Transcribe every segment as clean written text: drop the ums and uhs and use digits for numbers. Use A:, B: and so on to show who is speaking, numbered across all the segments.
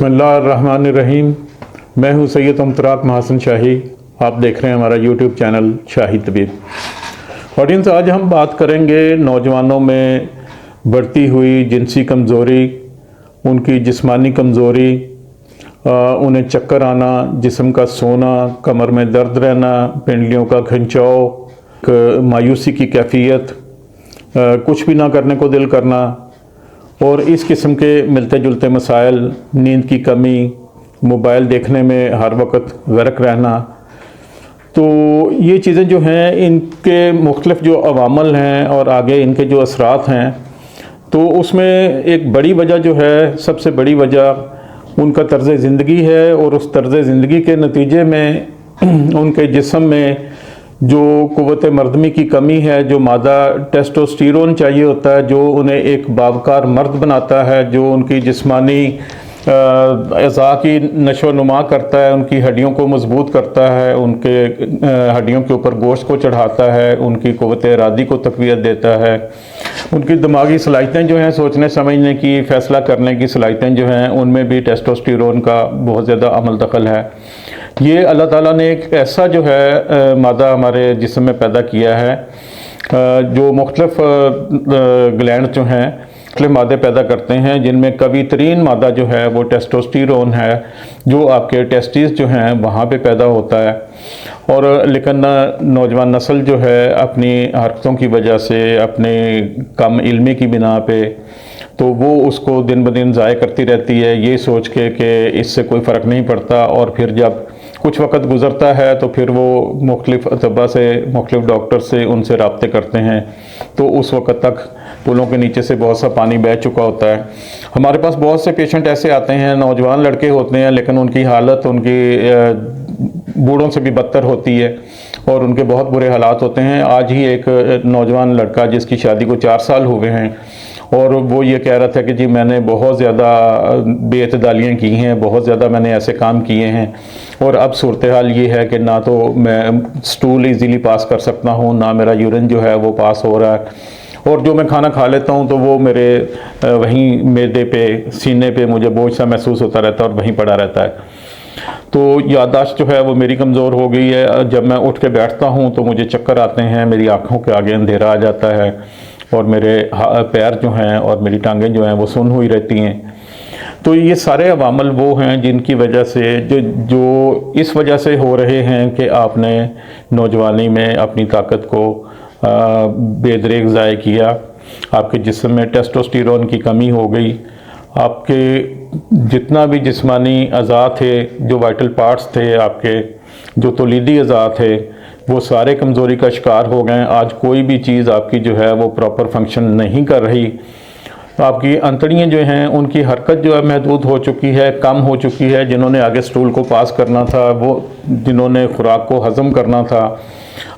A: बिस्मिल्लाहिर्रहमानिर्रहीम। मैं हूं सैयद अमतराक महसन शाही। आप देख रहे हैं हमारा यूट्यूब चैनल शाही तबीब। ऑडियंस, आज हम बात करेंगे नौजवानों में बढ़ती हुई जिनसी कमज़ोरी, उनकी जिस्मानी कमज़ोरी, उन्हें चक्कर आना, जिस्म का सोना, कमर में दर्द रहना, पिंडलियों का खिंचाव, मायूसी की कैफियत, कुछ भी ना करने को दिल करना और इस किस्म के मिलते जुलते मसाइल, नींद की कमी, मोबाइल देखने में हर वक्त गर्क रहना। तो ये चीज़ें जो हैं, इनके मुख्तलिफ जो अवामल हैं और आगे इनके जो असरात हैं, तो उसमें एक बड़ी वजह जो है, सबसे बड़ी वजह उनका तर्ज़ ज़िंदगी है। और उस तर्ज़ ज़िंदगी के नतीजे में उनके जिस्म में जो क़ुव्वत मर्दमी की कमी है, जो मादा टेस्टोस्टेरोन चाहिए होता है, जो उन्हें एक बावकार मर्द बनाता है, जो उनकी जिस्मानी अज़ा की नशो नुमा करता है, उनकी हड्डियों को मजबूत करता है, उनके हड्डियों के ऊपर गोश्त को चढ़ाता है, उनकी क़ुव्वत इरादी को तक़वियत देता है, उनकी दिमागी सलाहियतें जो हैं, सोचने समझने की, फ़ैसला करने की सलाहियतें जो हैं, उनमें भी टेस्टोस्टेरोन का बहुत ज़्यादा अमल दखल है। ये अल्लाह ताला ने एक ऐसा जो है मादा हमारे जिस्म में पैदा किया है, जो मुख्तलिफ ग्लैंड जो हैं मुख्तलिफ मादे पैदा करते हैं, जिनमें कवी तरीन मादा जो है वो टेस्टोस्टेरोन है, जो आपके टेस्टिस जो हैं वहाँ पे पैदा होता है। और लेकिन नौजवान नस्ल जो है अपनी हरकतों की वजह से, अपने कम इल्मी की बिना पे, तो वो उसको दिन ब दिन ज़ाय करती रहती है, ये सोच के कि इससे कोई फ़र्क नहीं पड़ता। और फिर जब कुछ वक्त गुज़रता है तो फिर वो मुख्तलिफ अतबा से, मुख्तलिफ डॉक्टर से उनसे रब्ते करते हैं, तो उस वक़्त तक पुलों के नीचे से बहुत सा पानी बह चुका होता है। हमारे पास बहुत से पेशेंट ऐसे आते हैं, नौजवान लड़के होते हैं, लेकिन उनकी हालत उनकी बूढ़ों से भी बदतर होती है और उनके बहुत बुरे हालात होते हैं। आज ही एक नौजवान लड़का जिसकी शादी को 4 साल हुए हैं, और वो ये कह रहा था कि जी मैंने बहुत ज़्यादा बेअतदालियाँ की हैं, बहुत ज़्यादा मैंने ऐसे काम किए हैं, और अब सूरत हाल ये है कि ना तो मैं स्टूल इजीली पास कर सकता हूँ, ना मेरा यूरिन जो है वो पास हो रहा है, और जो मैं खाना खा लेता हूँ तो वो मेरे वहीं मैदे पे, सीने पे मुझे बोझ सा महसूस होता रहता है और वहीं पड़ा रहता है। तो याददाश्त जो है वो मेरी कमज़ोर हो गई है। जब मैं उठ के बैठता हूँ तो मुझे चक्कर आते हैं, मेरी आँखों के आगे अंधेरा आ जाता है, और मेरे पैर जो हैं और मेरी टांगें जो हैं वो सुन्न हुई रहती हैं। तो ये सारे अवामल वो हैं जिनकी वजह से, जो इस वजह से हो रहे हैं कि आपने नौजवानी में अपनी ताकत को बेदरेक ज़ाय किया, आपके जिस्म में टेस्टोस्टेरोन की कमी हो गई, आपके जितना भी जिस्मानी अज़ा थे, जो वाइटल पार्ट्स थे, आपके जो तौलीदी अज़ा थे, वो सारे कमज़ोरी का शिकार हो गए। आज कोई भी चीज़ आपकी जो है वो प्रॉपर फंक्शन नहीं कर रही। आपकी अंतड़ियाँ जो हैं उनकी हरकत जो है महदूद हो चुकी है, कम हो चुकी है। जिन्होंने आगे स्टूल को पास करना था, वो जिन्होंने खुराक को हज़म करना था,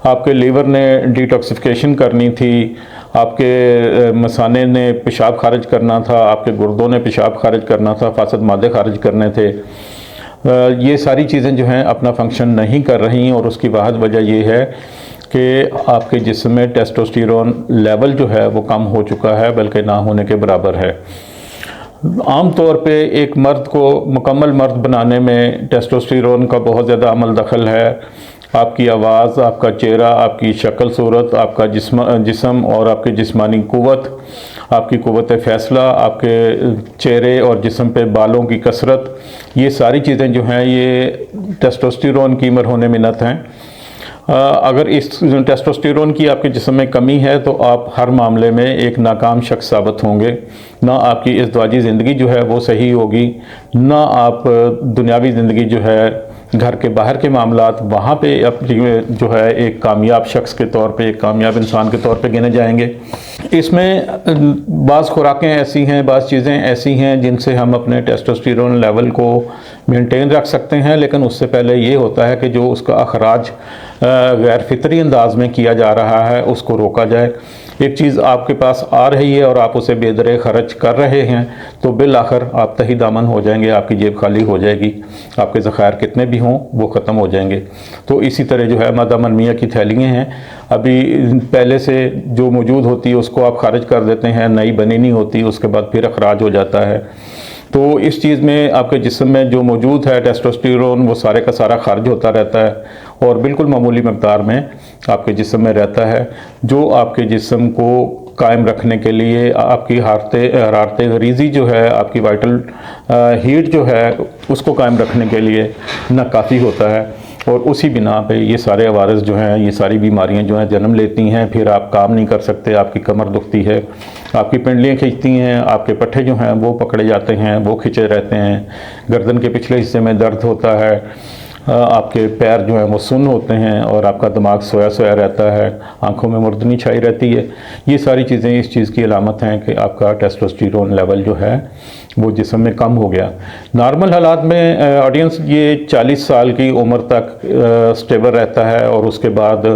A: आपके लीवर ने डिटॉक्सिफिकेशन करनी थी, आपके मसाने ने पेशाब खारिज करना था, आपके गुर्दों ने पेशाब खारिज करना था, फासद मादे खारिज करने थे, ये सारी चीज़ें जो हैं अपना फंक्शन नहीं कर रही। और उसकी वाहिद वजह ये है कि आपके जिस्म में टेस्टोस्टेरोन लेवल जो है वो कम हो चुका है, बल्कि ना होने के बराबर है। आम तौर पे एक मर्द को मुकम्मल मर्द बनाने में टेस्टोस्टेरोन का बहुत ज़्यादा अमल दखल है। आपकी आवाज़, आपका चेहरा, आपकी शक्ल सूरत, आपका जिस्म और आपकी जिस्मानी क़ुव्वत, आपकी क़ुव्वत फ़ैसला, आपके चेहरे और जिस्म पे बालों की कसरत, ये सारी चीज़ें जो हैं ये टेस्टोस्टेरोन की मरहून मिन्नत हैं। अगर इस टेस्टोस्टेरोन की आपके जिस्म में कमी है तो आप हर मामले में एक नाकाम शख्स साबित होंगे। ना आपकी इज़्दिवाजी ज़िंदगी जो है वो सही होगी, ना आप दुनियावी ज़िंदगी जो है, घर के बाहर के मामलात, वहाँ पे अपनी जो है एक कामयाब शख्स के तौर पे, एक कामयाब इंसान के तौर पे गिने जाएंगे। इसमें बाज़ खुराकें ऐसी हैं, बाज़ चीज़ें ऐसी हैं जिनसे हम अपने टेस्टोस्टेरोन लेवल को मेंटेन रख सकते हैं, लेकिन उससे पहले ये होता है कि जो उसका अखराज गैर फितरी अंदाज में किया जा रहा है उसको रोका जाए। एक चीज़ आपके पास आ रही है और आप उसे बेदरे खर्च कर रहे हैं, तो बिल आखिर आप तही दामन हो जाएंगे, आपकी जेब खाली हो जाएगी, आपके ज़खायर कितने भी हों वो ख़त्म हो जाएंगे। तो इसी तरह जो है मादा मनमिया की थैलियाँ हैं, अभी पहले से जो मौजूद होती है उसको आप खारिज कर देते हैं, नई बनी नहीं होती, उसके बाद फिर अखराज हो जाता है। तो इस चीज़ में आपके जिस्म में जो मौजूद है टेस्टोस्टेरोन वो सारे का सारा खारिज होता रहता है और बिल्कुल मामूली मकदार में आपके जिस्म में रहता है, जो आपके जिस्म को कायम रखने के लिए आपकी हरारत गरीज़ी जो है, आपकी वाइटल हीट जो है उसको कायम रखने के लिए नाकाफ़ी होता है। और उसी बिना पे ये सारे अवारस जो हैं, ये सारी बीमारियां जो हैं जन्म लेती हैं। फिर आप काम नहीं कर सकते, आपकी कमर दुखती है, आपकी पिंडलियाँ खींचती हैं, आपके पट्टे जो हैं वो पकड़े जाते हैं, वो खिंचे रहते हैं, गर्दन के पिछले हिस्से में दर्द होता है, आपके पैर जो हैं वो सुन्न होते हैं और आपका दिमाग सोया सोया रहता है, आंखों में मुर्दनी छाई रहती है। ये सारी चीज़ें इस चीज़ की अलामत हैं कि आपका टेस्टोस्टेरोन लेवल जो है वो जिस्म में कम हो गया। नॉर्मल हालात में ऑडियंस ये 40 साल की उम्र तक स्टेबल रहता है और उसके बाद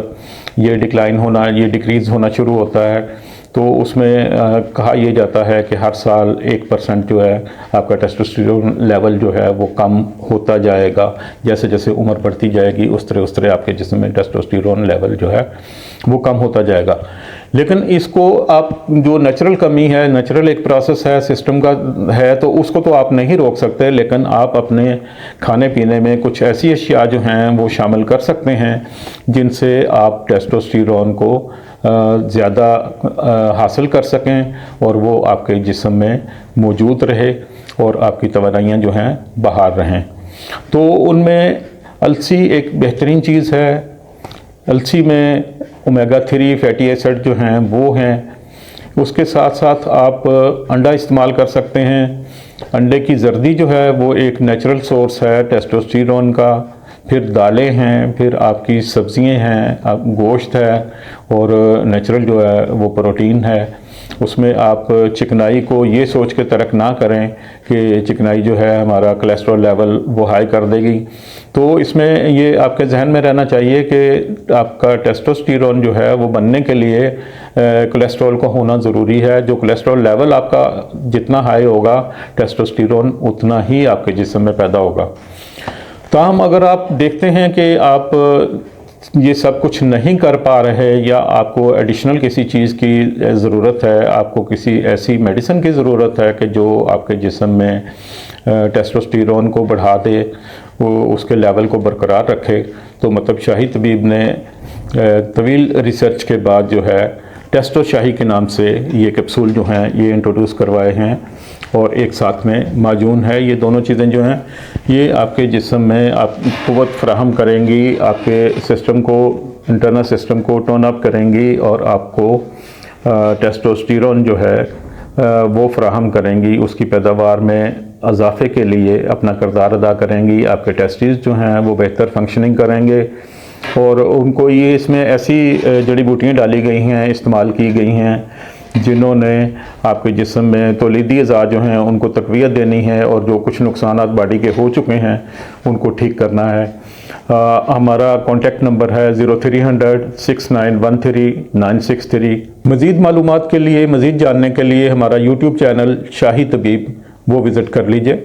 A: ये डिक्लाइन होना, ये डिक्रीज़ होना शुरू होता है। तो उसमें कहा यह जाता है कि हर साल 1% जो है आपका टेस्टोस्टेरोन लेवल जो है वो कम होता जाएगा। जैसे जैसे उम्र बढ़ती जाएगी उस तरह आपके जिस्म में टेस्टोस्टेरोन लेवल जो है वो कम होता जाएगा। लेकिन इसको आप जो नेचुरल कमी है, नेचुरल एक प्रोसेस है, सिस्टम का है, तो उसको तो आप नहीं रोक सकते, लेकिन आप अपने खाने पीने में कुछ ऐसी अशिया जो हैं वो शामिल कर सकते हैं जिनसे आप टेस्टोस्टेरोन को ज़्यादा हासिल कर सकें और वो आपके जिस्म में मौजूद रहे और आपकी तवानाइयाँ जो हैं बाहर रहें। तो उनमें अलसी एक बेहतरीन चीज़ है। अलसी में ओमेगा 3 फैटी एसिड जो हैं वो हैं। उसके साथ साथ आप अंडा इस्तेमाल कर सकते हैं। अंडे की जर्दी जो है वो एक नेचुरल सोर्स है टेस्टोस्टेरोन का। फिर दालें हैं, फिर आपकी सब्जियां हैं, आप गोश्त है और नेचुरल जो है वो प्रोटीन है। उसमें आप चिकनाई को ये सोच के तर्क ना करें कि चिकनाई जो है हमारा कोलेस्ट्रॉल लेवल वो हाई कर देगी। तो इसमें ये आपके जहन में रहना चाहिए कि आपका टेस्टोस्टेरोन जो है वो बनने के लिए कोलेस्ट्रॉल का होना ज़रूरी है। जो कोलेस्ट्रॉल लेवल आपका जितना हाई होगा, टेस्टोस्टेरोन उतना ही आपके जिस्म में पैदा होगा। ताहम अगर आप देखते हैं कि आप ये सब कुछ नहीं कर पा रहे या आपको एडिशनल किसी चीज़ की ज़रूरत है, आपको किसी ऐसी मेडिसिन की ज़रूरत है कि जो आपके जिस्म में टेस्टोस्टेरोन को बढ़ा दे, वो उसके लेवल को बरकरार रखे, तो मतलब शाही तबीब ने तवील रिसर्च के बाद जो है टेस्टो शाही के नाम से ये कैप्सूल जो हैं ये इंट्रोड्यूस करवाए हैं और एक साथ में माजून है। ये दोनों चीज़ें जो हैं ये आपके जिस्म में आप क़ुव्वत फराहम करेंगी, आपके सिस्टम को, इंटरनल सिस्टम को टोन अप करेंगी और आपको टेस्टोस्टेरोन जो है वो फराहम करेंगी। उसकी पैदावार में इजाफे के लिए अपना किरदार अदा करेंगी। आपके टेस्टिस जो हैं वो बेहतर फंक्शनिंग करेंगे और उनको ये इसमें ऐसी जड़ी बूटियाँ डाली गई हैं, इस्तेमाल की गई हैं जिन्होंने आपके जिस्म में तौलीदी अज़ा जो हैं उनको तक़वियत देनी है और जो कुछ नुकसानात बॉडी के हो चुके हैं उनको ठीक करना है। हमारा कॉन्टैक्ट नंबर है 0300 6913 963। मज़ीद मालूमात के लिए, मज़ीद जानने के लिए हमारा यूट्यूब चैनल शाही तबीब वो विज़िट कर लीजिए।